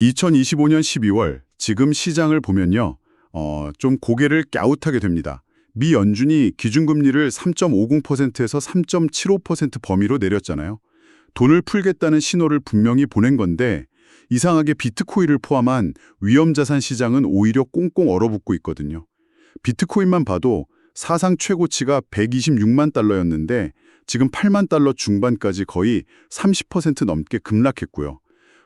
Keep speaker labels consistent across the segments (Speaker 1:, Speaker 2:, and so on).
Speaker 1: 2025년 12월 지금 시장을 보면요. 좀 고개를 갸웃하게 됩니다. 미 연준이 기준금리를 3.50%에서 3.75% 범위로 내렸잖아요. 돈을 풀겠다는 신호를 분명히 보낸 건데 이상하게 비트코인을 포함한 위험자산 시장은 오히려 꽁꽁 얼어붙고 있거든요. 비트코인만 봐도 사상 최고치가 126만 달러였는데 지금 8만 달러 중반까지 거의 30% 넘게 급락했고요.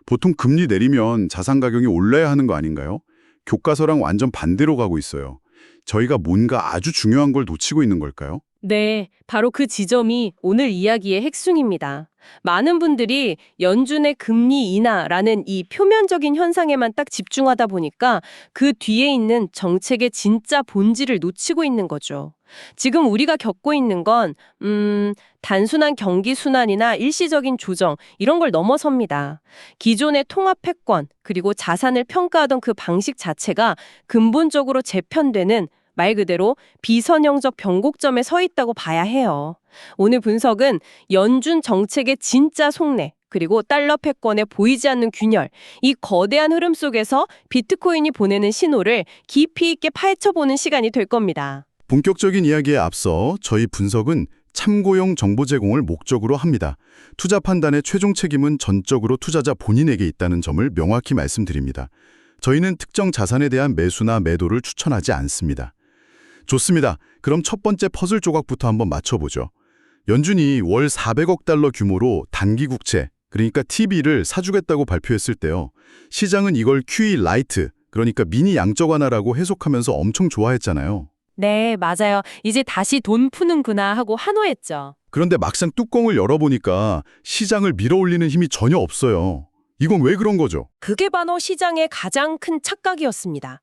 Speaker 1: 보통 금리 내리면 자산 가격이 올라야 하는 거 아닌가요? 교과서랑 완전 반대로 가고 있어요. 저희가 뭔가 아주 중요한 걸 놓치고 있는 걸까요?
Speaker 2: 네, 바로 그 지점이 오늘 이야기의 핵심입니다. 많은 분들이 연준의 금리 인하라는 이 표면적인 현상에만 딱 집중하다 보니까 그 뒤에 있는 정책의 진짜 본질을 놓치고 있는 거죠. 지금 우리가 겪고 있는 건, 단순한 경기 순환이나 일시적인 조정, 이런 걸 넘어섭니다. 기존의 통합 패권, 그리고 자산을 평가하던 그 방식 자체가 근본적으로 재편되는 말 그대로 비선형적 변곡점에 서 있다고 봐야 해요. 오늘 분석은 연준 정책의 진짜 속내, 그리고 달러 패권에 보이지 않는 균열, 이 거대한 흐름 속에서 비트코인이 보내는 신호를 깊이 있게 파헤쳐보는 시간이 될 겁니다.
Speaker 1: 본격적인 이야기에 앞서 저희 분석은 참고용 정보 제공을 목적으로 합니다. 투자 판단의 최종 책임은 전적으로 투자자 본인에게 있다는 점을 명확히 말씀드립니다. 저희는 특정 자산에 대한 매수나 매도를 추천하지 않습니다. 좋습니다. 그럼 첫 번째 퍼즐 조각부터 한번 맞춰보죠. 연준이 월 400억 달러 규모로 단기 국채, 그러니까 T비를 사주겠다고 발표했을 때요. 시장은 이걸 QE 라이트, 그러니까 미니 양적 완화라고 해석하면서 엄청 좋아했잖아요.
Speaker 2: 네, 맞아요. 이제 다시 돈 푸는구나 하고 환호했죠.
Speaker 1: 그런데 막상 뚜껑을 열어보니까 시장을 밀어올리는 힘이 전혀 없어요. 이건 왜 그런 거죠?
Speaker 2: 그게 바로 시장의 가장 큰 착각이었습니다.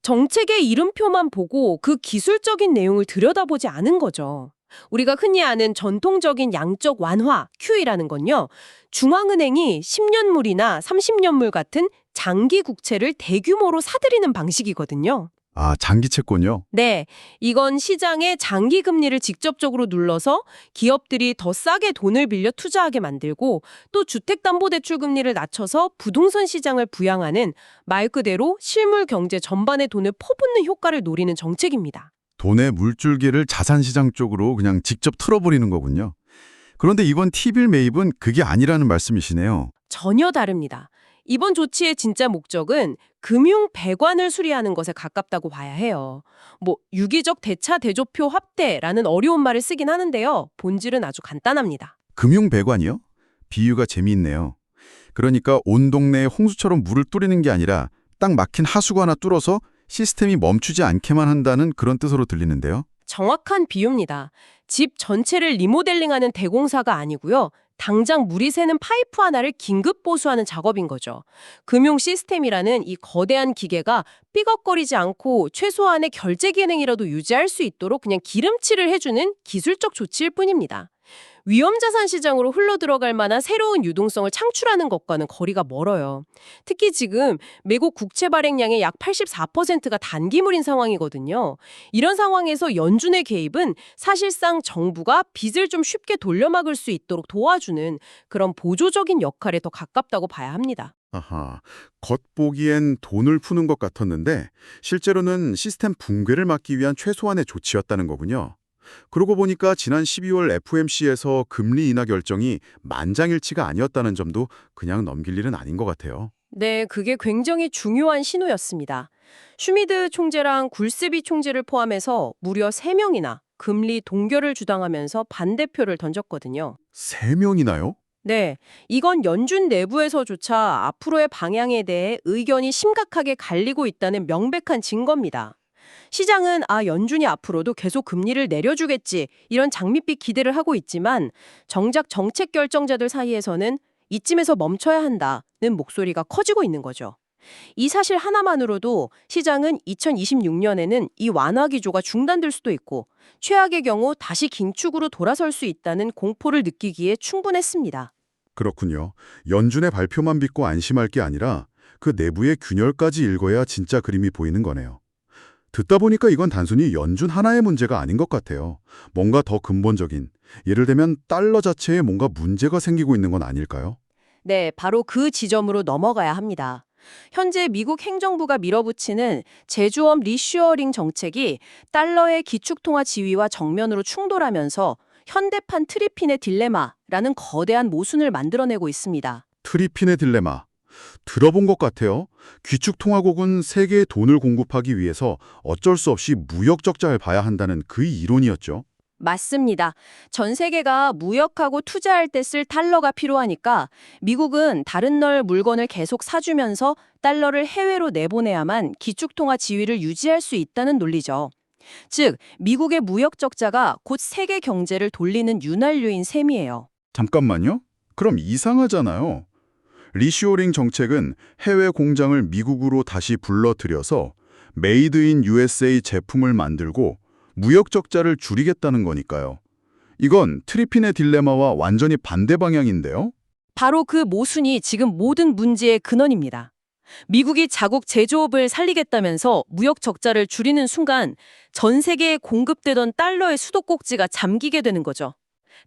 Speaker 2: 정책의 이름표만 보고 그 기술적인 내용을 들여다보지 않은 거죠. 우리가 흔히 아는 전통적인 양적 완화, QE라는 건요. 중앙은행이 10년물이나 30년물 같은 장기 국채를 대규모로 사들이는 방식이거든요.
Speaker 1: 아, 장기 채권요?
Speaker 2: 네, 이건 시장의 장기 금리를 직접적으로 눌러서 기업들이 더 싸게 돈을 빌려 투자하게 만들고 또 주택담보대출 금리를 낮춰서 부동산 시장을 부양하는 말 그대로 실물 경제 전반에 돈을 퍼붓는 효과를 노리는 정책입니다.
Speaker 1: 돈의 물줄기를 자산시장 쪽으로 그냥 직접 틀어버리는 거군요. 그런데 이번 T빌 매입은 그게 아니라는 말씀이시네요.
Speaker 2: 전혀 다릅니다. 이번 조치의 진짜 목적은 금융 배관을 수리하는 것에 가깝다고 봐야 해요. 유기적 대차 대조표 확대라는 어려운 말을 쓰긴 하는데요. 본질은 아주 간단합니다.
Speaker 1: 금융배관이요? 비유가 재미있네요. 그러니까 온 동네에 홍수처럼 물을 뿌리는 게 아니라 딱 막힌 하수구 하나 뚫어서 시스템이 멈추지 않게만 한다는 그런 뜻으로 들리는데요.
Speaker 2: 정확한 비유입니다. 집 전체를 리모델링하는 대공사가 아니고요. 당장 물이 새는 파이프 하나를 긴급 보수하는 작업인 거죠. 금융 시스템이라는 이 거대한 기계가 삐걱거리지 않고 최소한의 결제 기능이라도 유지할 수 있도록 그냥 기름칠을 해주는 기술적 조치일 뿐입니다. 위험자산 시장으로 흘러들어갈 만한 새로운 유동성을 창출하는 것과는 거리가 멀어요. 특히 지금 미국 국채 발행량의 약 84%가 단기물인 상황이거든요. 이런 상황에서 연준의 개입은 사실상 정부가 빚을 좀 쉽게 돌려막을 수 있도록 도와주는 그런 보조적인 역할에 더 가깝다고 봐야 합니다.
Speaker 1: 아하, 겉보기엔 돈을 푸는 것 같았는데 실제로는 시스템 붕괴를 막기 위한 최소한의 조치였다는 거군요. 그러고 보니까 지난 12월 FOMC에서 금리 인하 결정이 만장일치가 아니었다는 점도 그냥 넘길 일은 아닌 것 같아요.
Speaker 2: 네, 그게 굉장히 중요한 신호였습니다. 슈미드 총재랑 굴스비 총재를 포함해서 무려 3명이나 금리 동결을 주장하면서 반대표를 던졌거든요.
Speaker 1: 3명이나요?
Speaker 2: 네, 이건 연준 내부에서조차 앞으로의 방향에 대해 의견이 심각하게 갈리고 있다는 명백한 증거입니다. 시장은 연준이 앞으로도 계속 금리를 내려주겠지 이런 장밋빛 기대를 하고 있지만 정작 정책 결정자들 사이에서는 이쯤에서 멈춰야 한다는 목소리가 커지고 있는 거죠. 이 사실 하나만으로도 시장은 2026년에는 이 완화 기조가 중단될 수도 있고 최악의 경우 다시 긴축으로 돌아설 수 있다는 공포를 느끼기에 충분했습니다.
Speaker 1: 그렇군요. 연준의 발표만 믿고 안심할 게 아니라 그 내부의 균열까지 읽어야 진짜 그림이 보이는 거네요. 듣다 보니까 이건 단순히 연준 하나의 문제가 아닌 것 같아요. 뭔가 더 근본적인, 예를 들면 달러 자체에 뭔가 문제가 생기고 있는 건 아닐까요?
Speaker 2: 네, 바로 그 지점으로 넘어가야 합니다. 현재 미국 행정부가 밀어붙이는 제조업 리슈어링 정책이 달러의 기축통화 지위와 정면으로 충돌하면서 현대판 트리핀의 딜레마라는 거대한 모순을 만들어내고 있습니다.
Speaker 1: 트리핀의 딜레마. 들어본 것 같아요. 귀축통화국은 세계에 돈을 공급하기 위해서 어쩔 수 없이 무역 적자를 봐야 한다는 그 이론이었죠.
Speaker 2: 맞습니다. 전 세계가 무역하고 투자할 때 쓸 달러가 필요하니까 미국은 다른 나라 물건을 계속 사주면서 달러를 해외로 내보내야만 기축통화 지위를 유지할 수 있다는 논리죠. 즉, 미국의 무역 적자가 곧 세계 경제를 돌리는 윤활유인 셈이에요.
Speaker 1: 잠깐만요. 그럼 이상하잖아요. 리쇼어링 정책은 해외 공장을 미국으로 다시 불러들여서 메이드 인 USA 제품을 만들고 무역 적자를 줄이겠다는 거니까요. 이건 트리핀의 딜레마와 완전히 반대 방향인데요.
Speaker 2: 바로 그 모순이 지금 모든 문제의 근원입니다. 미국이 자국 제조업을 살리겠다면서 무역 적자를 줄이는 순간 전 세계에 공급되던 달러의 수도꼭지가 잠기게 되는 거죠.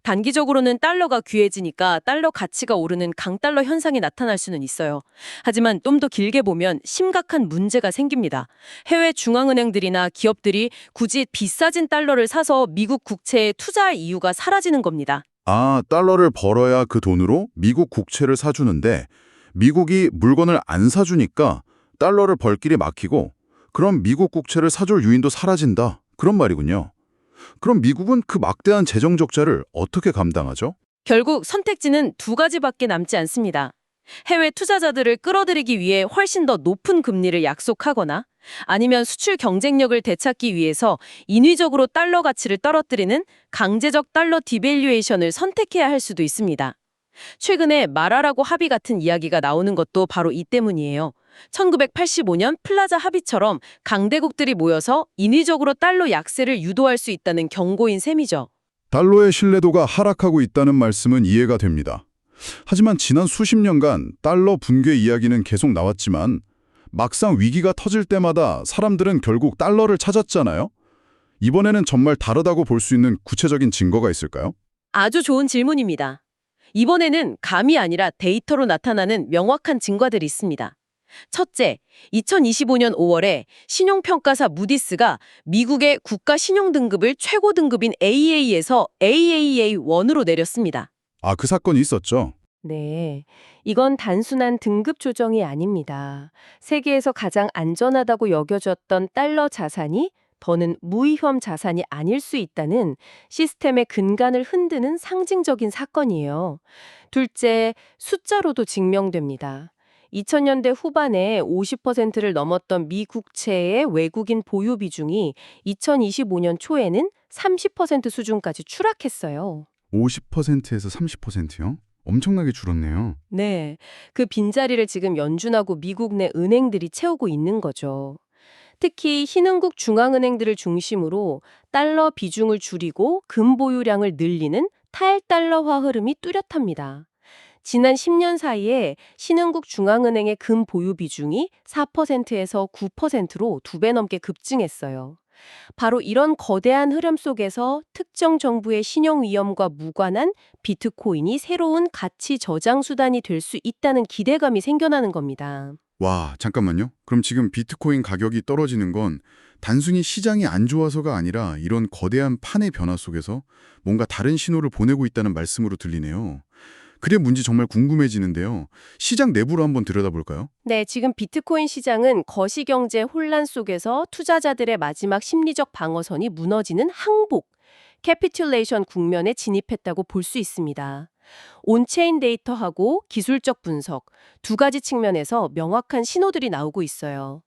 Speaker 2: 단기적으로는 달러가 귀해지니까 달러 가치가 오르는 강달러 현상이 나타날 수는 있어요. 하지만 좀 더 길게 보면 심각한 문제가 생깁니다. 해외 중앙은행들이나 기업들이 굳이 비싸진 달러를 사서 미국 국채에 투자할 이유가 사라지는 겁니다.
Speaker 1: 아, 달러를 벌어야 그 돈으로 미국 국채를 사주는데 미국이 물건을 안 사주니까 달러를 벌 길이 막히고 그럼 미국 국채를 사줄 유인도 사라진다. 그런 말이군요. 그럼 미국은 그 막대한 재정 적자를 어떻게 감당하죠?
Speaker 2: 결국 선택지는 두 가지밖에 남지 않습니다. 해외 투자자들을 끌어들이기 위해 훨씬 더 높은 금리를 약속하거나 아니면 수출 경쟁력을 되찾기 위해서 인위적으로 달러 가치를 떨어뜨리는 강제적 달러 디밸류에이션을 선택해야 할 수도 있습니다. 최근에 마라라고 합의 같은 이야기가 나오는 것도 바로 이 때문이에요. 1985년 플라자 합의처럼 강대국들이 모여서 인위적으로 달러 약세를 유도할 수 있다는 경고인 셈이죠.
Speaker 1: 달러의 신뢰도가 하락하고 있다는 말씀은 이해가 됩니다. 하지만 지난 수십 년간 달러 붕괴 이야기는 계속 나왔지만 막상 위기가 터질 때마다 사람들은 결국 달러를 찾았잖아요. 이번에는 정말 다르다고 볼 수 있는 구체적인 증거가 있을까요?
Speaker 2: 아주 좋은 질문입니다. 이번에는 감이 아니라 데이터로 나타나는 명확한 증거들이 있습니다. 첫째, 2025년 5월에 신용평가사 무디스가 미국의 국가 신용등급을 최고 등급인 AA에서 AAA1으로 내렸습니다.
Speaker 1: 아, 그 사건이 있었죠.
Speaker 2: 네, 이건 단순한 등급 조정이 아닙니다. 세계에서 가장 안전하다고 여겨졌던 달러 자산이 더는 무위험 자산이 아닐 수 있다는 시스템의 근간을 흔드는 상징적인 사건이에요. 둘째, 숫자로도 증명됩니다. 2000년대 후반에 50%를 넘었던 미 국채의 외국인 보유 비중이 2025년 초에는 30% 수준까지 추락했어요.
Speaker 1: 50%에서 30%요? 엄청나게 줄었네요.
Speaker 2: 네, 그 빈자리를 지금 연준하고 미국 내 은행들이 채우고 있는 거죠. 특히 신흥국 중앙은행들을 중심으로 달러 비중을 줄이고 금 보유량을 늘리는 탈달러화 흐름이 뚜렷합니다. 지난 10년 사이에 신흥국 중앙은행의 금 보유 비중이 4%에서 9%로 2배 넘게 급증했어요. 바로 이런 거대한 흐름 속에서 특정 정부의 신용 위험과 무관한 비트코인이 새로운 가치 저장 수단이 될 수 있다는 기대감이 생겨나는 겁니다.
Speaker 1: 와, 잠깐만요. 그럼 지금 비트코인 가격이 떨어지는 건 단순히 시장이 안 좋아서가 아니라 이런 거대한 판의 변화 속에서 뭔가 다른 신호를 보내고 있다는 말씀으로 들리네요. 그게 뭔지 정말 궁금해지는데요. 시장 내부로 한번 들여다볼까요?
Speaker 2: 네, 지금 비트코인 시장은 거시경제 혼란 속에서 투자자들의 마지막 심리적 방어선이 무너지는 항복, 캐피큘레이션 국면에 진입했다고 볼 수 있습니다. 온체인 데이터하고 기술적 분석, 두 가지 측면에서 명확한 신호들이 나오고 있어요.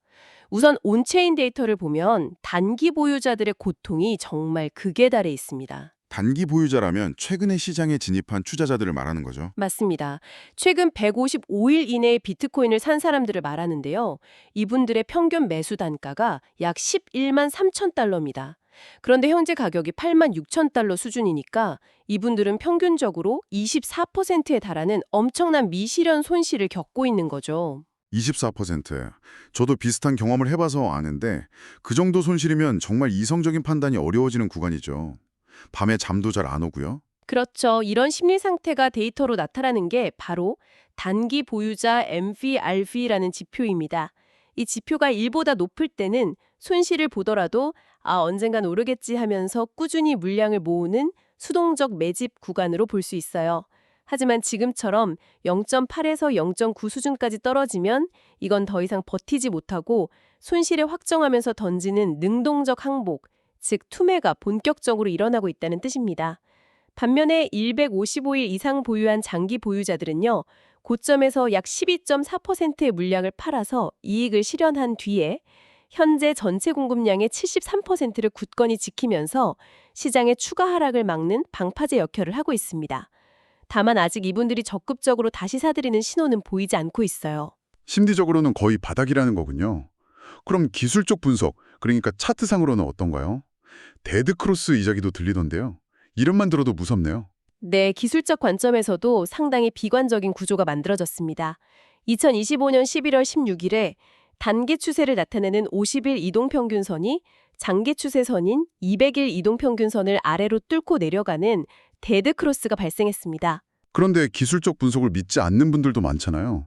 Speaker 2: 우선 온체인 데이터를 보면 단기 보유자들의 고통이 정말 극에 달해 있습니다.
Speaker 1: 단기 보유자라면 최근에 시장에 진입한 투자자들을 말하는 거죠.
Speaker 2: 맞습니다. 최근 155일 이내에 비트코인을 산 사람들을 말하는데요. 이분들의 평균 매수 단가가 약 11만 3천 달러입니다. 그런데 현재 가격이 8만 6천 달러 수준이니까 이분들은 평균적으로 24%에 달하는 엄청난 미실현 손실을 겪고 있는 거죠.
Speaker 1: 24%. 저도 비슷한 경험을 해봐서 아는데 그 정도 손실이면 정말 이성적인 판단이 어려워지는 구간이죠. 밤에 잠도 잘 안 오고요.
Speaker 2: 그렇죠. 이런 심리 상태가 데이터로 나타나는 게 바로 단기 보유자 MVRV라는 지표입니다. 이 지표가 1보다 높을 때는 손실을 보더라도 언젠간 오르겠지 하면서 꾸준히 물량을 모으는 수동적 매집 구간으로 볼 수 있어요. 하지만 지금처럼 0.8에서 0.9 수준까지 떨어지면 이건 더 이상 버티지 못하고 손실을 확정하면서 던지는 능동적 항복, 즉 투매가 본격적으로 일어나고 있다는 뜻입니다. 반면에 155일 이상 보유한 장기 보유자들은요, 고점에서 약 12.4%의 물량을 팔아서 이익을 실현한 뒤에 현재 전체 공급량의 73%를 굳건히 지키면서 시장의 추가 하락을 막는 방파제 역할을 하고 있습니다. 다만 아직 이분들이 적극적으로 다시 사들이는 신호는 보이지 않고 있어요.
Speaker 1: 심리적으로는 거의 바닥이라는 거군요. 그럼 기술적 분석, 그러니까 차트상으로는 어떤가요? 데드크로스 이야기도 들리던데요. 이름만 들어도 무섭네요.
Speaker 2: 네, 기술적 관점에서도 상당히 비관적인 구조가 만들어졌습니다. 2025년 11월 16일에 단기 추세를 나타내는 50일 이동평균선이 장기 추세선인 200일 이동평균선을 아래로 뚫고 내려가는 데드크로스가 발생했습니다.
Speaker 1: 그런데 기술적 분석을 믿지 않는 분들도 많잖아요.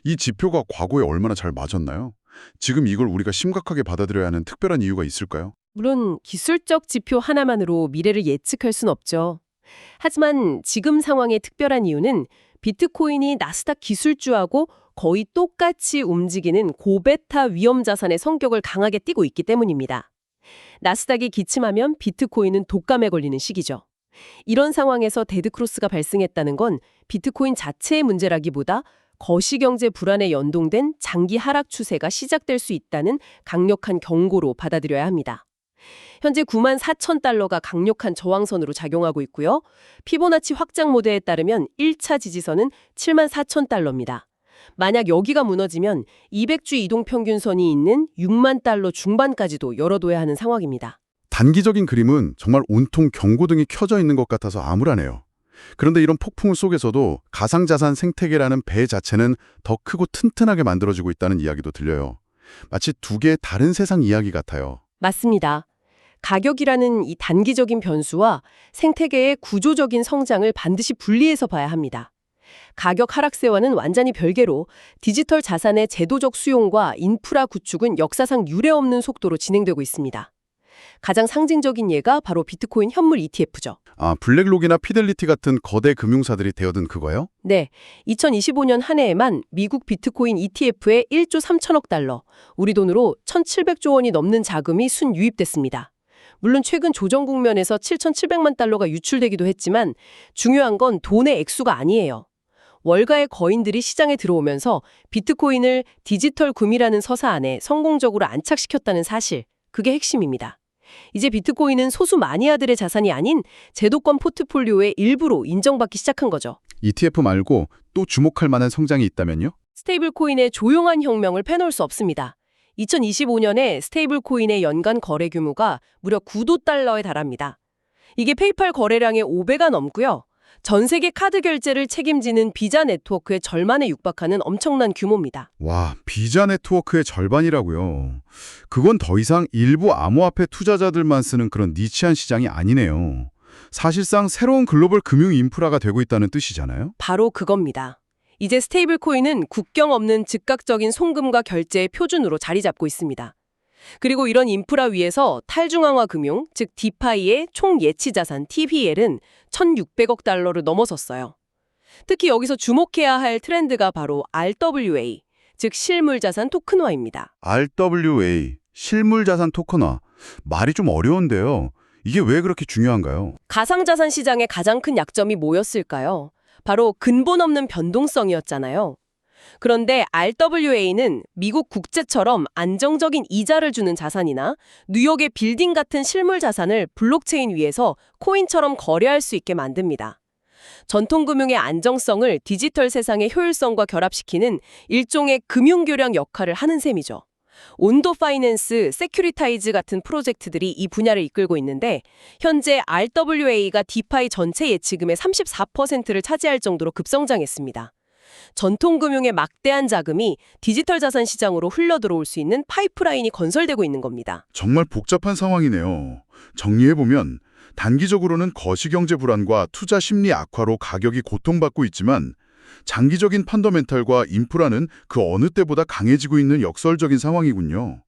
Speaker 1: 이 지표가 과거에 얼마나 잘 맞았나요? 지금 이걸 우리가 심각하게 받아들여야 하는 특별한 이유가 있을까요?
Speaker 2: 물론 기술적 지표 하나만으로 미래를 예측할 순 없죠. 하지만 지금 상황의 특별한 이유는 비트코인이 나스닥 기술주하고 거의 똑같이 움직이는 고베타 위험 자산의 성격을 강하게 띠고 있기 때문입니다. 나스닥이 기침하면 비트코인은 독감에 걸리는 시기죠. 이런 상황에서 데드크로스가 발생했다는 건 비트코인 자체의 문제라기보다 거시경제 불안에 연동된 장기 하락 추세가 시작될 수 있다는 강력한 경고로 받아들여야 합니다. 현재 94,000달러가 강력한 저항선으로 작용하고 있고요. 피보나치 확장 모델에 따르면 1차 지지선은 74,000달러입니다. 만약 여기가 무너지면 200주 이동평균선이 있는 6만 달러 중반까지도 열어둬야 하는 상황입니다.
Speaker 1: 단기적인 그림은 정말 온통 경고등이 켜져 있는 것 같아서 암울하네요. 그런데 이런 폭풍 속에서도 가상자산 생태계라는 배 자체는 더 크고 튼튼하게 만들어지고 있다는 이야기도 들려요. 마치 두 개의 다른 세상 이야기 같아요.
Speaker 2: 맞습니다. 가격이라는 이 단기적인 변수와 생태계의 구조적인 성장을 반드시 분리해서 봐야 합니다. 가격 하락세와는 완전히 별개로 디지털 자산의 제도적 수용과 인프라 구축은 역사상 유례없는 속도로 진행되고 있습니다. 가장 상징적인 예가 바로 비트코인 현물 ETF죠.
Speaker 1: 블랙록이나 피델리티 같은 거대 금융사들이 되어든 그거요?
Speaker 2: 네, 2025년 한 해에만 미국 비트코인 ETF에 1조 3천억 달러, 우리 돈으로 1,700조 원이 넘는 자금이 순유입됐습니다. 물론 최근 조정 국면에서 7,700만 달러가 유출되기도 했지만 중요한 건 돈의 액수가 아니에요. 월가의 거인들이 시장에 들어오면서 비트코인을 디지털 금이라는 서사 안에 성공적으로 안착시켰다는 사실, 그게 핵심입니다. 이제 비트코인은 소수 마니아들의 자산이 아닌 제도권 포트폴리오의 일부로 인정받기 시작한 거죠.
Speaker 1: ETF 말고 또 주목할 만한 성장이 있다면요?
Speaker 2: 스테이블 코인의 조용한 혁명을 빼놓을 수 없습니다. 2025년에 스테이블 코인의 연간 거래 규모가 무려 9조 달러에 달합니다. 이게 페이팔 거래량의 5배가 넘고요. 전 세계 카드 결제를 책임지는 비자 네트워크의 절반에 육박하는 엄청난 규모입니다.
Speaker 1: 와, 비자 네트워크의 절반이라고요. 그건 더 이상 일부 암호화폐 투자자들만 쓰는 그런 니치한 시장이 아니네요. 사실상 새로운 글로벌 금융 인프라가 되고 있다는 뜻이잖아요?
Speaker 2: 바로 그겁니다. 이제 스테이블 코인은 국경 없는 즉각적인 송금과 결제의 표준으로 자리 잡고 있습니다. 그리고 이런 인프라 위에서 탈중앙화 금융, 즉 디파이의 총 예치 자산 TVL은 1,600억 달러를 넘어섰어요. 특히 여기서 주목해야 할 트렌드가 바로 RWA, 즉 실물 자산 토큰화입니다.
Speaker 1: RWA, 실물 자산 토큰화. 말이 좀 어려운데요. 이게 왜 그렇게 중요한가요?
Speaker 2: 가상자산 시장의 가장 큰 약점이 뭐였을까요? 바로 근본 없는 변동성이었잖아요. 그런데 RWA는 미국 국채처럼 안정적인 이자를 주는 자산이나 뉴욕의 빌딩 같은 실물 자산을 블록체인 위에서 코인처럼 거래할 수 있게 만듭니다. 전통금융의 안정성을 디지털 세상의 효율성과 결합시키는 일종의 금융교량 역할을 하는 셈이죠. 온도 파이낸스, 세큐리타이즈 같은 프로젝트들이 이 분야를 이끌고 있는데 현재 RWA가 디파이 전체 예치금의 34%를 차지할 정도로 급성장했습니다. 전통금융의 막대한 자금이 디지털 자산 시장으로 흘러들어올 수 있는 파이프라인이 건설되고 있는 겁니다.
Speaker 1: 정말 복잡한 상황이네요. 정리해보면 단기적으로는 거시경제 불안과 투자 심리 악화로 가격이 고통받고 있지만 장기적인 펀더멘탈과 인프라는 그 어느 때보다 강해지고 있는 역설적인 상황이군요.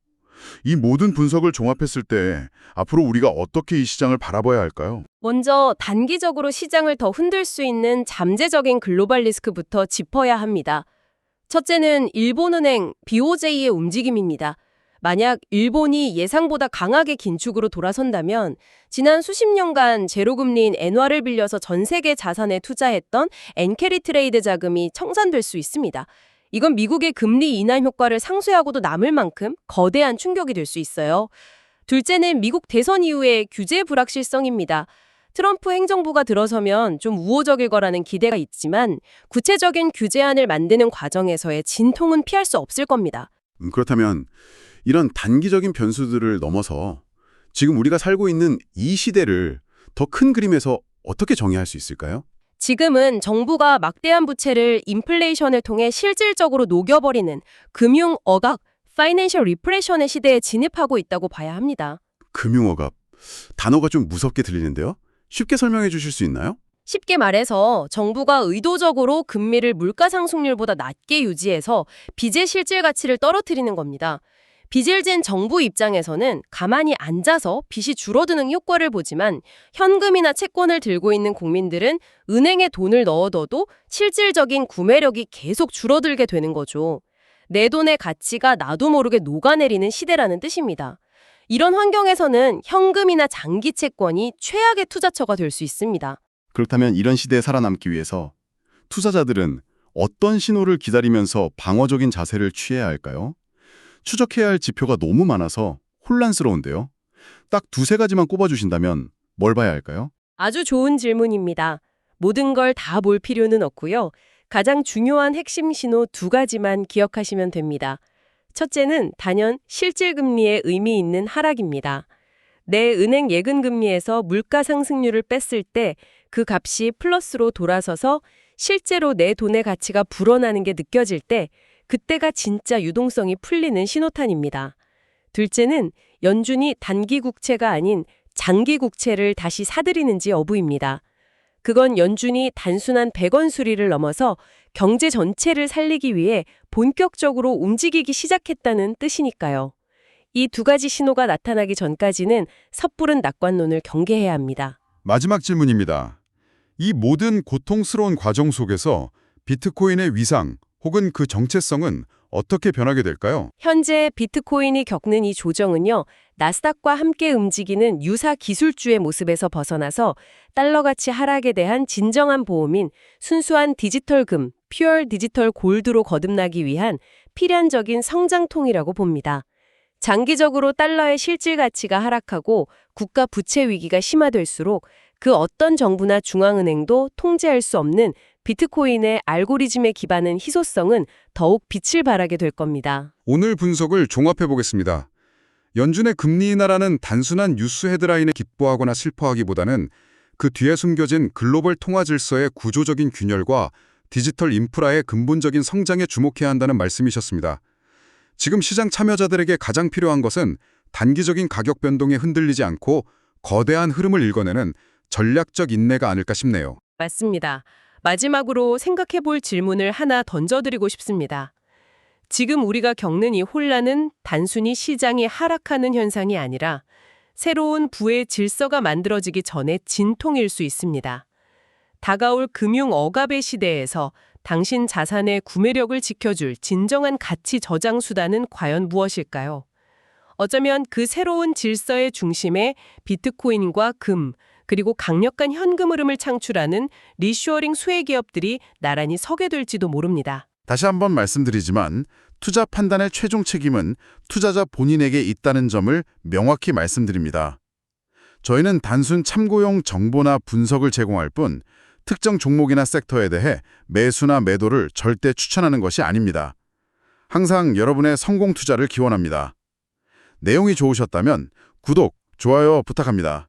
Speaker 1: 이 모든 분석을 종합했을 때 앞으로 우리가 어떻게 이 시장을 바라봐야 할까요?
Speaker 2: 먼저 단기적으로 시장을 더 흔들 수 있는 잠재적인 글로벌 리스크부터 짚어야 합니다. 첫째는 일본은행 BOJ의 움직임입니다. 만약 일본이 예상보다 강하게 긴축으로 돌아선다면 지난 수십 년간 제로금리인 엔화를 빌려서 전 세계 자산에 투자했던 엔캐리 트레이드 자금이 청산될 수 있습니다. 이건 미국의 금리 인하 효과를 상쇄하고도 남을 만큼 거대한 충격이 될 수 있어요. 둘째는 미국 대선 이후의 규제 불확실성입니다. 트럼프 행정부가 들어서면 좀 우호적일 거라는 기대가 있지만 구체적인 규제안을 만드는 과정에서의 진통은 피할 수 없을 겁니다.
Speaker 1: 그렇다면 이런 단기적인 변수들을 넘어서 지금 우리가 살고 있는 이 시대를 더 큰 그림에서 어떻게 정의할 수 있을까요?
Speaker 2: 지금은 정부가 막대한 부채를 인플레이션을 통해 실질적으로 녹여버리는 금융 억압, 파이낸셜 리프레션의 시대에 진입하고 있다고 봐야 합니다.
Speaker 1: 금융억압. 단어가 좀 무섭게 들리는데요. 쉽게 설명해 주실 수 있나요?
Speaker 2: 쉽게 말해서 정부가 의도적으로 금리를 물가 상승률보다 낮게 유지해서 빚의 실질 가치를 떨어뜨리는 겁니다. 빚을 진 정부 입장에서는 가만히 앉아서 빚이 줄어드는 효과를 보지만 현금이나 채권을 들고 있는 국민들은 은행에 돈을 넣어둬도 실질적인 구매력이 계속 줄어들게 되는 거죠. 내 돈의 가치가 나도 모르게 녹아내리는 시대라는 뜻입니다. 이런 환경에서는 현금이나 장기 채권이 최악의 투자처가 될 수 있습니다.
Speaker 3: 그렇다면 이런 시대에 살아남기 위해서 투자자들은 어떤 신호를 기다리면서 방어적인 자세를 취해야 할까요? 추적해야 할 지표가 너무 많아서 혼란스러운데요. 딱 두세 가지만 꼽아주신다면 뭘 봐야 할까요?
Speaker 2: 아주 좋은 질문입니다. 모든 걸 다 볼 필요는 없고요. 가장 중요한 핵심 신호 두 가지만 기억하시면 됩니다. 첫째는 단연 실질금리의 의미 있는 하락입니다. 내 은행 예금금리에서 물가 상승률을 뺐을 때 그 값이 플러스로 돌아서서 실제로 내 돈의 가치가 불어나는 게 느껴질 때 그때가 진짜 유동성이 풀리는 신호탄입니다. 둘째는 연준이 단기 국채가 아닌 장기 국채를 다시 사들이는지 여부입니다. 그건 연준이 단순한 100원 수리를 넘어서 경제 전체를 살리기 위해 본격적으로 움직이기 시작했다는 뜻이니까요. 이 두 가지 신호가 나타나기 전까지는 섣부른 낙관론을 경계해야 합니다.
Speaker 1: 마지막 질문입니다. 이 모든 고통스러운 과정 속에서 비트코인의 위상 혹은 그 정체성은 어떻게 변하게 될까요?
Speaker 2: 현재 비트코인이 겪는 이 조정은요, 나스닥과 함께 움직이는 유사 기술주의 모습에서 벗어나서 달러 가치 하락에 대한 진정한 보험인 순수한 디지털 금, 퓨어 디지털 골드로 거듭나기 위한 필연적인 성장통이라고 봅니다. 장기적으로 달러의 실질 가치가 하락하고 국가 부채 위기가 심화될수록 그 어떤 정부나 중앙은행도 통제할 수 없는 비트코인의 알고리즘에 기반한 희소성은 더욱 빛을 발하게 될 겁니다.
Speaker 1: 오늘 분석을 종합해 보겠습니다. 연준의 금리 인하라는 단순한 뉴스 헤드라인에 기뻐하거나 슬퍼하기보다는 그 뒤에 숨겨진 글로벌 통화 질서의 구조적인 균열과 디지털 인프라의 근본적인 성장에 주목해야 한다는 말씀이셨습니다. 지금 시장 참여자들에게 가장 필요한 것은 단기적인 가격 변동에 흔들리지 않고 거대한 흐름을 읽어내는 전략적 인내가 아닐까 싶네요.
Speaker 2: 맞습니다. 마지막으로 생각해 볼 질문을 하나 던져드리고 싶습니다. 지금 우리가 겪는 이 혼란은 단순히 시장이 하락하는 현상이 아니라 새로운 부의 질서가 만들어지기 전에 진통일 수 있습니다. 다가올 금융 억압의 시대에서 당신 자산의 구매력을 지켜줄 진정한 가치 저장 수단은 과연 무엇일까요? 어쩌면 그 새로운 질서의 중심에 비트코인과 금, 그리고 강력한 현금 흐름을 창출하는 리쇼어링 수혜 기업들이 나란히 서게 될지도 모릅니다.
Speaker 1: 다시 한번 말씀드리지만 투자 판단의 최종 책임은 투자자 본인에게 있다는 점을 명확히 말씀드립니다. 저희는 단순 참고용 정보나 분석을 제공할 뿐 특정 종목이나 섹터에 대해 매수나 매도를 절대 추천하는 것이 아닙니다. 항상 여러분의 성공 투자를 기원합니다. 내용이 좋으셨다면 구독, 좋아요 부탁합니다.